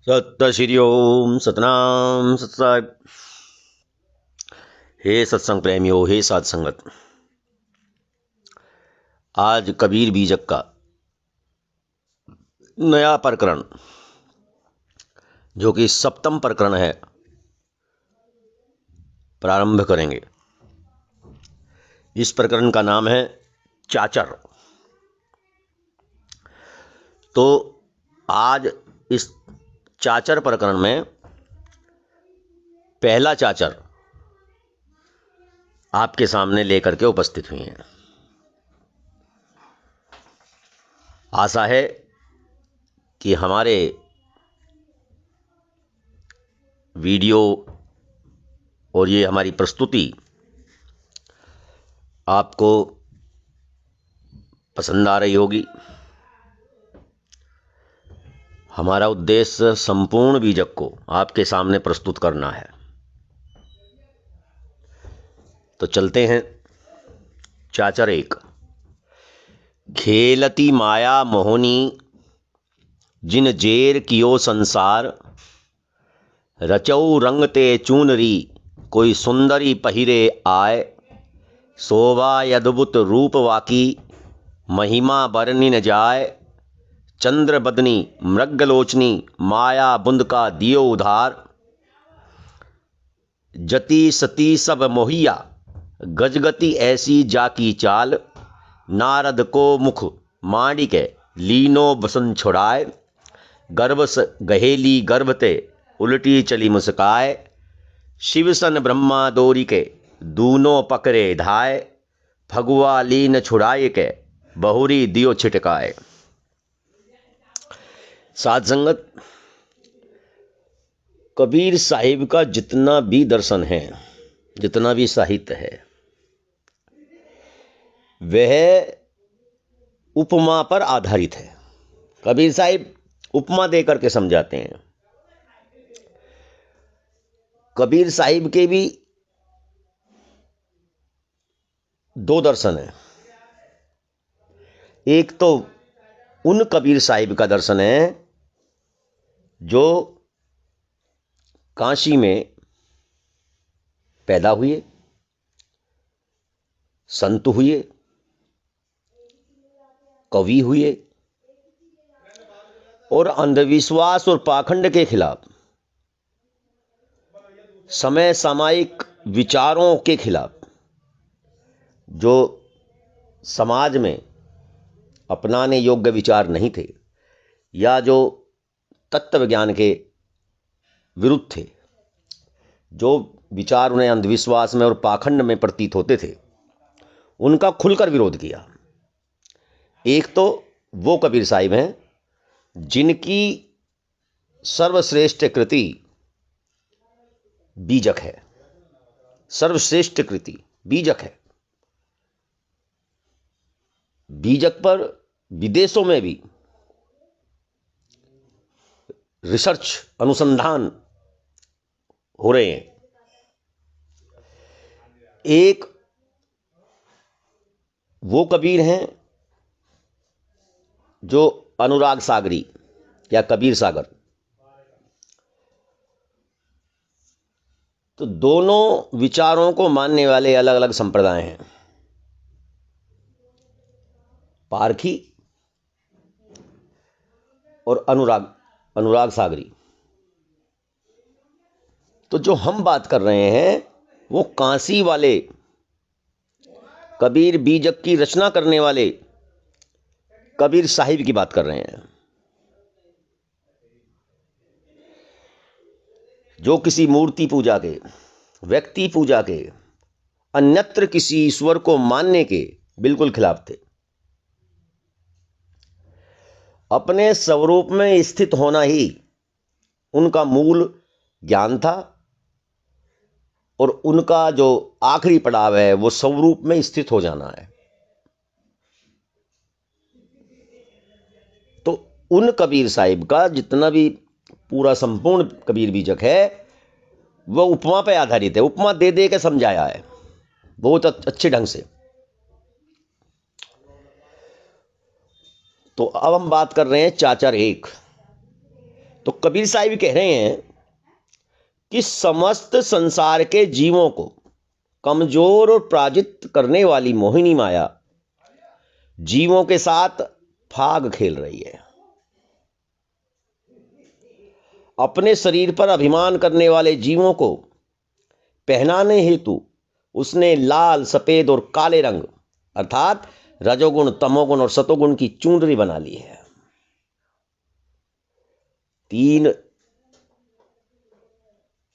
सत श्री ओम सतनाम सत्साहिब। हे सत्संग प्रेमियों, हे साध संगत, आज कबीर बीजक का नया प्रकरण जो कि सप्तम प्रकरण है प्रारंभ करेंगे। इस प्रकरण का नाम है चाचर। तो आज इस चाचर प्रकरण में पहला चाचर आपके सामने लेकर के उपस्थित हुई हैं। आशा है कि हमारे वीडियो और ये हमारी प्रस्तुति आपको पसंद आ रही होगी। हमारा उद्देश्य संपूर्ण बीजक को आपके सामने प्रस्तुत करना है। तो चलते हैं। चाचर एक। खेलती माया मोहनी जिन जेर कियो संसार, रचऊ रंगते चूनरी कोई सुंदरी पहिरे आय, शोभा अद्भुत रूप वाकी महिमा बरनी न जाय, चंद्र बदनी मृगलोचनी माया बुंद का दियो उधार, जति सती सब मोहिया गजगति ऐसी जाकी चाल, नारद को मुख माणिके लीनो बसन छुड़ाए, गर्भ गहेली गर्भते उल्टी चली मुस्काए, शिवसन ब्रह्मा दोरी के दूनो पकड़े धाय, फगुआ लीन छुड़ाए के बहुरी दियो छिटकाए। साध संगत, कबीर साहिब का जितना भी दर्शन है, जितना भी साहित्य है, वह उपमा पर आधारित है। कबीर साहिब उपमा देकर के समझाते हैं। कबीर साहिब के भी दो दर्शन हैं। एक तो उन कबीर साहिब का दर्शन है जो काशी में पैदा हुए, संत हुए, कवि हुए और अंधविश्वास और पाखंड के खिलाफ, समय सामायिक विचारों के खिलाफ, जो समाज में अपनाने योग्य विचार नहीं थे या जो तत्व ज्ञान के विरुद्ध थे, जो विचार उन्हें अंधविश्वास में और पाखंड में प्रतीत होते थे, उनका खुलकर विरोध किया। एक तो वो कबीर साहिब हैं जिनकी सर्वश्रेष्ठ कृति बीजक है। सर्वश्रेष्ठ कृति बीजक है। बीजक पर विदेशों में भी रिसर्च, अनुसंधान हो रहे हैं। एक वो कबीर हैं जो अनुराग सागरी या कबीर सागर। तो दोनों विचारों को मानने वाले अलग अलग संप्रदाय हैं। पारखी और अनुराग सागरी। तो जो हम बात कर रहे हैं वो काशी वाले कबीर बीजक की रचना करने वाले कबीर साहिब की बात कर रहे हैं, जो किसी मूर्ति पूजा के, व्यक्ति पूजा के, अन्यत्र किसी ईश्वर को मानने के बिल्कुल खिलाफ थे। अपने स्वरूप में स्थित होना ही उनका मूल ज्ञान था और उनका जो आखिरी पड़ाव है वो स्वरूप में स्थित हो जाना है। तो उन कबीर साहिब का जितना भी पूरा संपूर्ण कबीर बीजक है वह उपमा पर आधारित है। उपमा दे दे के समझाया है बहुत अच्छे ढंग से। तो अब हम बात कर रहे हैं चाचर एक। तो कबीर साहिब कह रहे हैं कि समस्त संसार के जीवों को कमजोर और पराजित करने वाली मोहिनी माया जीवों के साथ फाग खेल रही है। अपने शरीर पर अभिमान करने वाले जीवों को पहनाने हेतु उसने लाल, सफेद और काले रंग अर्थात रजोगुण, तमोगुण और सतोगुण की चुनरी बना ली है। 3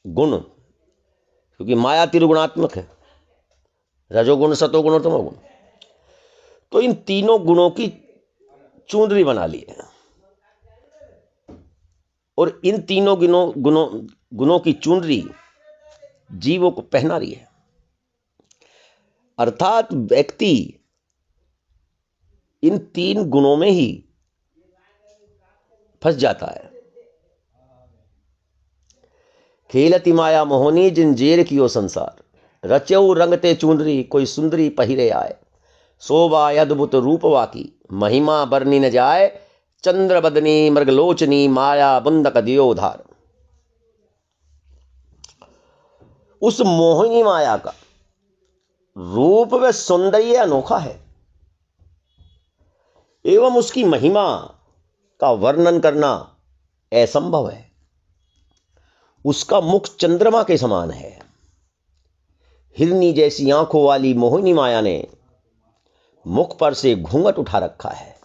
गुण, क्योंकि माया त्रिगुणात्मक है, रजोगुण, सतोगुण और तमोगुण, तो इन तीनों गुणों की चुनरी बना ली है और इन तीनों गुणों की चुनरी जीवों को पहना रही है। अर्थात व्यक्ति इन 3 गुणों में ही फंस जाता है। खेलती माया मोहनी जंजीर कियो संसार, रचऊ रंगते चुनरी कोई सुंदरी पहिरे आए, शोभा अद्भुत रूप वाकी महिमा बरनी न जाए, चंद्र बदनी मृगलोचनी माया बंदक दियो धार। उस मोहिनी माया का रूप व सौंदर्य अनोखा है एवं उसकी महिमा का वर्णन करना असंभव है। उसका मुख चंद्रमा के समान है। हिरनी जैसी आंखों वाली मोहिनी माया ने मुख पर से घूंघट उठा रखा है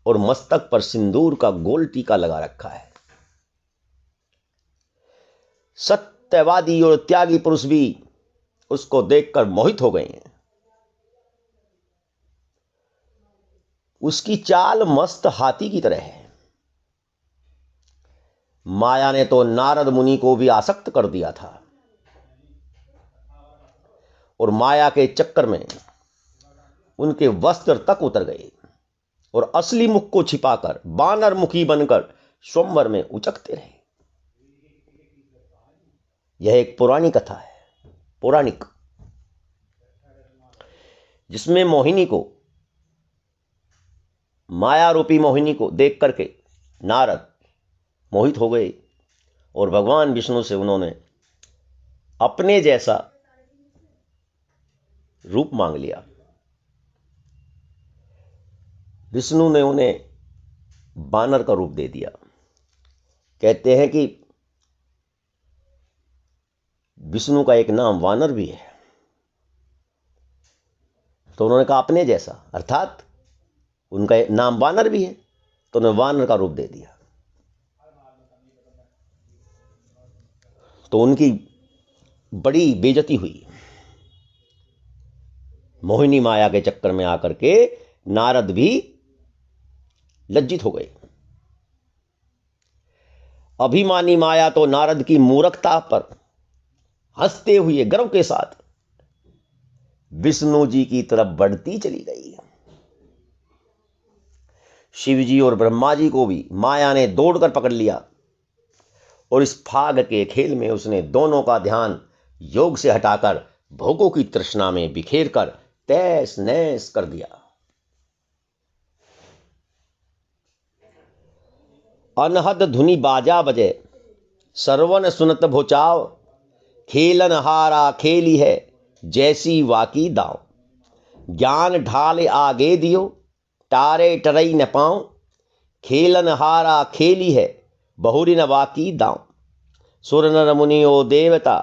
और मस्तक पर सिंदूर का गोल टीका लगा रखा है। सत्यवादी और त्यागी पुरुष भी उसको देखकर मोहित हो गए हैं। उसकी चाल मस्त हाथी की तरह है। माया ने तो नारद मुनि को भी आसक्त कर दिया था और माया के चक्कर में उनके वस्त्र तक उतर गए और असली मुख को छिपाकर बानर मुखी बनकर स्वयंवर में उचकते रहे। यह एक पुरानी कथा है, पौराणिक, जिसमें मोहिनी को, माया रूपी मोहिनी को देख करके नारद मोहित हो गए और भगवान विष्णु से उन्होंने अपने जैसा रूप मांग लिया। विष्णु ने उन्हें बानर का रूप दे दिया। कहते हैं कि विष्णु का एक नाम वानर भी है, तो उन्होंने कहा अपने जैसा, अर्थात उनका नाम वानर भी है, तो उन्होंने वानर का रूप दे दिया। तो उनकी बड़ी बेइज्जती हुई। मोहिनी माया के चक्कर में आकर के नारद भी लज्जित हो गए। अभिमानी माया तो नारद की मूर्खता पर हंसते हुए गर्व के साथ विष्णु जी की तरफ बढ़ती चली गई। शिव जी और ब्रह्मा जी को भी माया ने दौड़कर पकड़ लिया और इस फाग के खेल में उसने दोनों का ध्यान योग से हटाकर भोगों की तृष्णा में बिखेर कर तैस नैस कर दिया। अनहद धुनी बाजा बजे सरवन सुनत भोचाव, खेलन हारा खेली है जैसी वाकी दाव, ज्ञान ढाल आगे दियो टारे टरई न पाऊं, खेलन हारा खेली है बहुरी न वाकी दाव। सुर नर मुनि ओ देवता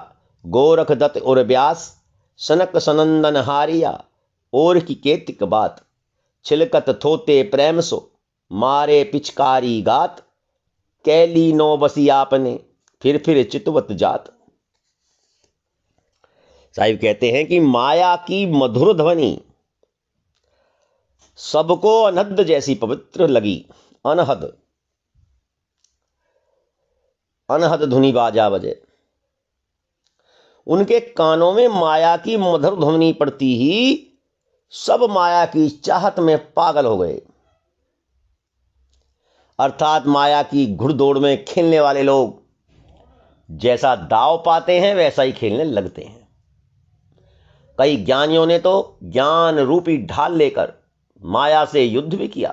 गोरख दत्त और व्यास, सनक सनंदन हारिया और की केतिक बात, छिलकत थोते प्रेम सो मारे पिचकारी गात, कैली नो बसी आपने फिर चितवत जात। साहिब कहते हैं कि माया की मधुर ध्वनि सबको अनहद जैसी पवित्र लगी। अनहद, अनहद धुनी बाजा बजे, उनके कानों में माया की मधुर ध्वनि पड़ती ही सब माया की चाहत में पागल हो गए। अर्थात माया की घुड़दौड़ में खेलने वाले लोग जैसा दाव पाते हैं वैसा ही खेलने लगते हैं। कई ज्ञानियों ने तो ज्ञान रूपी ढाल लेकर माया से युद्ध भी किया।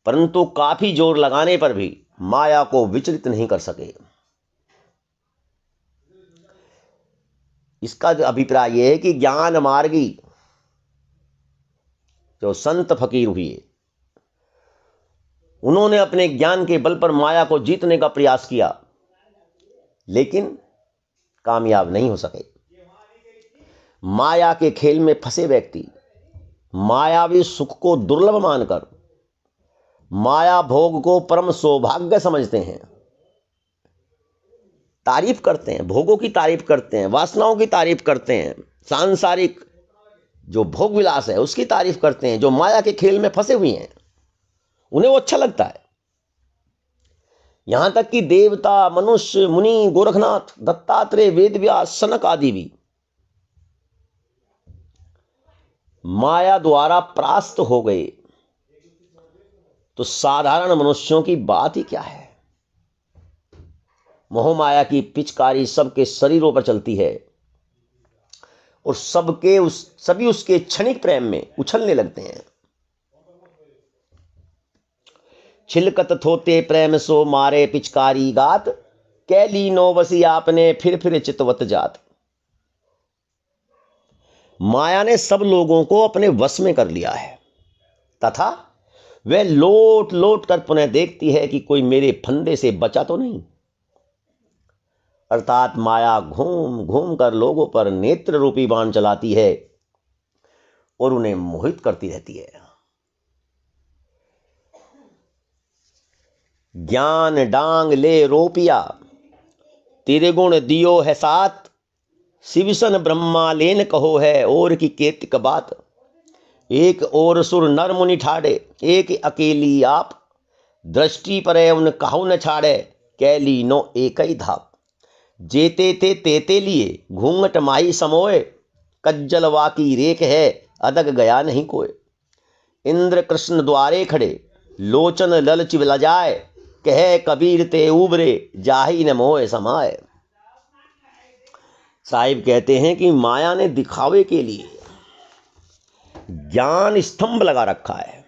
परंतु काफी जोर लगाने पर भी माया को विचलित नहीं कर सके। इसका जो अभिप्राय यह है कि ज्ञान मार्गी जो संत फकीर हुए, उन्होंने अपने ज्ञान के बल पर माया को जीतने का प्रयास किया, लेकिन कामयाब नहीं हो सके। माया के खेल में फंसे व्यक्ति मायावी सुख को दुर्लभ मानकर माया भोग को परम सौभाग्य समझते हैं, तारीफ करते हैं, भोगों की तारीफ करते हैं, वासनाओं की तारीफ करते हैं, सांसारिक जो भोग विलास है उसकी तारीफ करते हैं। जो माया के खेल में फंसे हुए हैं उन्हें वो अच्छा लगता है। यहां तक कि देवता, मनुष्य, मुनि, गोरखनाथ, दत्तात्रेय, वेदव्यास, सनक आदि भी माया द्वारा परास्त हो गए, तो साधारण मनुष्यों की बात ही क्या है। मोह माया की पिचकारी सबके शरीरों पर चलती है और सभी उसके क्षणिक प्रेम में उछलने लगते हैं। छिलकत थोते प्रेम सो मारे पिचकारी गात, कैली नो बसी आपने फिर चितवत जात। माया ने सब लोगों को अपने वश में कर लिया है तथा वह लोट लोट कर पुनः देखती है कि कोई मेरे फंदे से बचा तो नहीं। अर्थात माया घूम घूम कर लोगों पर नेत्र रूपी बाण चलाती है और उन्हें मोहित करती रहती है। ज्ञान डांग ले रोपिया, तिरगुण दियो है सात, शिवसन ब्रह्मा लेन कहो है और की केतिक बात। एक और सुर नर मुनि ठाड़े, एक अकेली आप, दृष्टि पर उन कहु न छाड़े, कैली नो एक ही धाप। जेते थे तेते लिए घूंघट माही समोए, कज्जल वाकी रेख है अदग गया नहीं कोय। इंद्र कृष्ण द्वारे खड़े लोचन ललच लजाए, कहे कबीर ते उबरे जाही न मोह समाए। साहिब कहते हैं कि माया ने दिखावे के लिए ज्ञान स्तंभ लगा रखा है,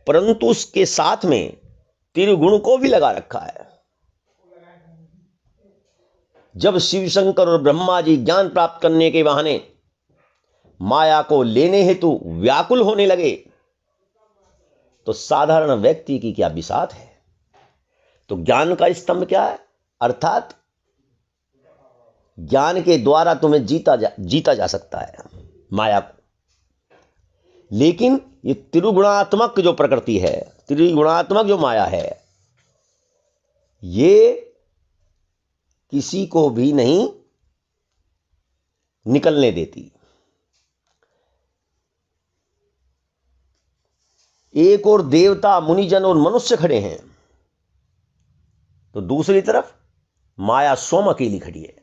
परंतु उसके साथ में त्रिगुण को भी लगा रखा है। जब शिव शंकर और ब्रह्मा जी ज्ञान प्राप्त करने के बहाने माया को लेने हेतु व्याकुल होने लगे, तो साधारण व्यक्ति की क्या बिसात है। तो ज्ञान का स्तंभ क्या है? अर्थात ज्ञान के द्वारा तुम्हें जीता जा सकता है माया को। लेकिन ये त्रिगुणात्मक जो प्रकृति है, त्रिगुणात्मक जो माया है, ये किसी को भी नहीं निकलने देती। एक और देवता, मुनिजन और मनुष्य खड़े हैं, तो दूसरी तरफ माया स्वयं अकेली खड़ी है।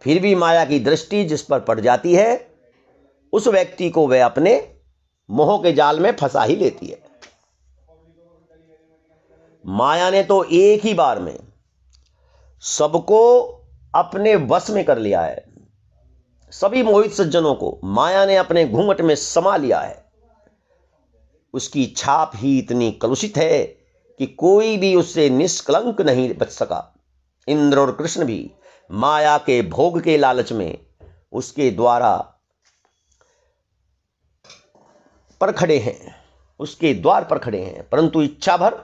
फिर भी माया की दृष्टि जिस पर पड़ जाती है, उस व्यक्ति को वह अपने मोह के जाल में फंसा ही लेती है। माया ने तो एक ही बार में सबको अपने वश में कर लिया है। सभी मोहित सज्जनों को माया ने अपने घूंघट में समा लिया है। उसकी छाप ही इतनी कलुषित है कि कोई भी उससे निष्कलंक नहीं बच सका। इंद्र और कृष्ण भी माया के भोग के लालच में उसके द्वारा पर खड़े हैं, उसके द्वार पर खड़े हैं, परंतु इच्छा भर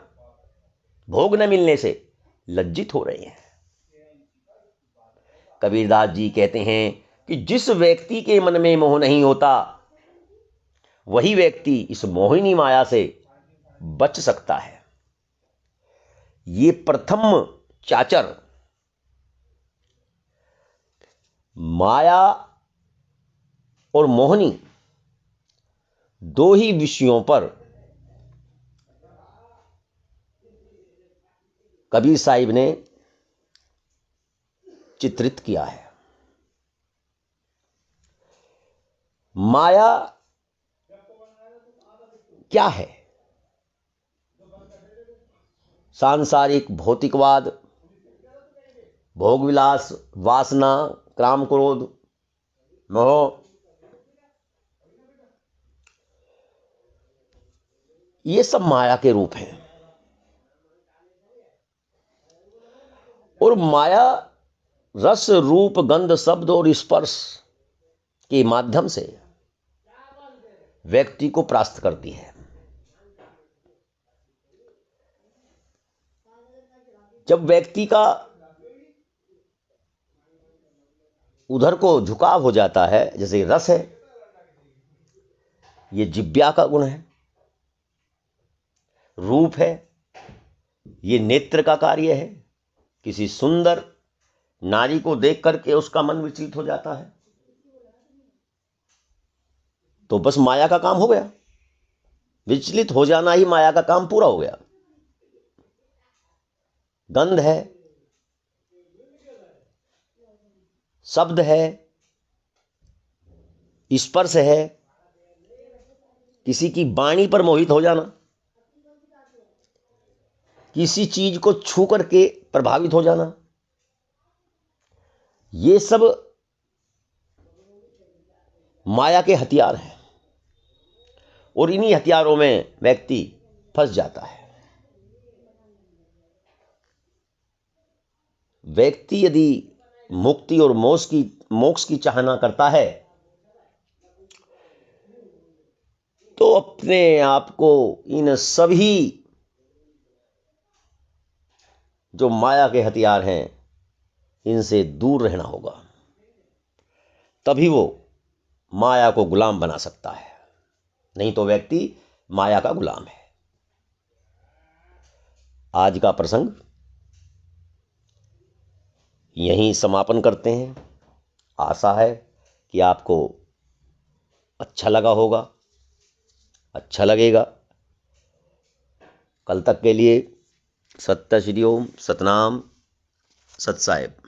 भोग न मिलने से लज्जित हो रहे हैं। कबीरदास जी कहते हैं कि जिस व्यक्ति के मन में मोह नहीं होता, वही व्यक्ति इस मोहिनी माया से बच सकता है। ये प्रथम चाचर माया और मोहिनी दो ही विषयों पर कबीर साहिब ने चित्रित किया है। माया क्या है? सांसारिक भौतिकवाद, भोग विलास, वासना, काम, क्रोध, मोह, ये सब माया के रूप हैं। और माया रस रूप गंध शब्द और स्पर्श के माध्यम से व्यक्ति को परास्त करती है। जब व्यक्ति का उधर को झुकाव हो जाता है, जैसे रस है, ये जिह्वा का गुण है, रूप है, ये नेत्र का कार्य है, किसी सुंदर नारी को देख करके उसका मन विचलित हो जाता है, तो बस माया का काम हो गया। विचलित हो जाना ही माया का काम पूरा हो गया। गंध है, शब्द है, स्पर्श है, किसी की वाणी पर मोहित हो जाना, किसी चीज को छू करके प्रभावित हो जाना, ये सब माया के हथियार हैं। और इन्हीं हथियारों में व्यक्ति फंस जाता है। व्यक्ति यदि मुक्ति और मोक्ष की चाहना करता है तो अपने आप को इन सभी जो माया के हथियार हैं इनसे दूर रहना होगा, तभी वो माया को गुलाम बना सकता है। नहीं तो व्यक्ति माया का गुलाम है। आज का प्रसंग यहीं समापन करते हैं। आशा है कि आपको अच्छा लगा होगा, अच्छा लगेगा। कल तक के लिए सत्य श्री ओम, सतनाम, सत साहेब।